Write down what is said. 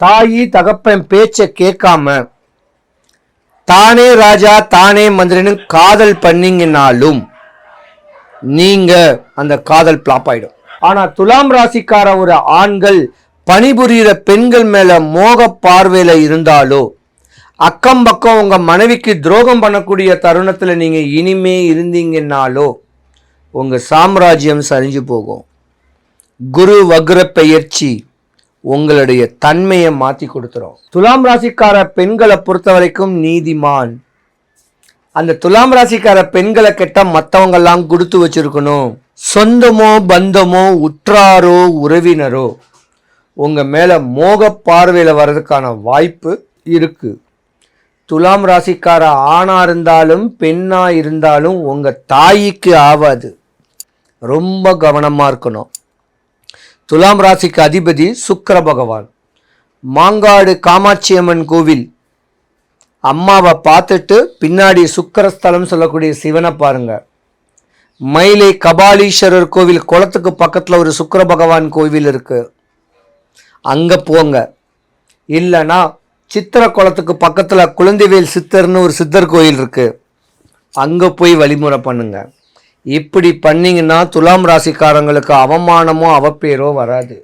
தாயி தகப்பன் பேச்ச கேட்காம தானே ராஜா தானே மந்திரன்னு காதல் பண்ணீங்கன்னாலும் நீங்க அந்த காதல் பிளாப் ஆயிடும். ஆனா துலாம் ராசிக்கார ஒரு ஆண்கள் பணிபுரிகிற பெண்கள் மேல மோக பார்வையில இருந்தாலோ, அக்கம் பக்கம் உங்க மனைவிக்கு துரோகம் பண்ணக்கூடிய தருணத்துல நீங்க இனிமே இருந்தீங்கன்னாலோ உங்க சாம்ராஜ்யம் சரிஞ்சு போகும். குரு வக்ர பெயர்ச்சி உங்களுடைய தன்மையை மாற்றி கொடுத்துரும். துலாம் ராசிக்கார பெண்களை பொறுத்த வரைக்கும் நீதிமான். அந்த துலாம் ராசிக்கார பெண்களை கெட்ட மற்றவங்கெல்லாம் கொடுத்து வச்சிருக்கணும். சொந்தமோ பந்தமோ உற்றாரோ உறவினரோ உங்க மேல மோக பார்வையில வர்றதுக்கான வாய்ப்பு இருக்கு. துலாம் ராசிக்கார ஆணா இருந்தாலும் பெண்ணா இருந்தாலும் உங்க தாய்க்கு ஆவாது. ரொம்ப கவனமா இருக்கணும். துலாம் ராசிக்கு அதிபதி சுக்கிர பகவான். மாங்காடு காமாட்சி அம்மன் கோவில் அம்மாவை பார்த்துட்டு பின்னாடி சுக்கிரஸ்தலம் சொல்லக்கூடிய சிவனை பாருங்க. மயிலை கபாலீஸ்வரர் கோவில் குளத்துக்கு பக்கத்தில் ஒரு சுக்கிர பகவான் கோவில் இருக்கு, அங்க போங்க. இல்லைன்னா சித்திர குளத்துக்கு பக்கத்தில் குழந்தைவேல் சித்தர்னு ஒரு சித்தர் கோயில் இருக்கு, அங்கே போய் வழிமுறை பண்ணுங்க. இப்படி பண்ணீங்கன்னா துலாம் ராசிக்காரங்களுக்கு அவமானமோ அவப்பேரோ வராது.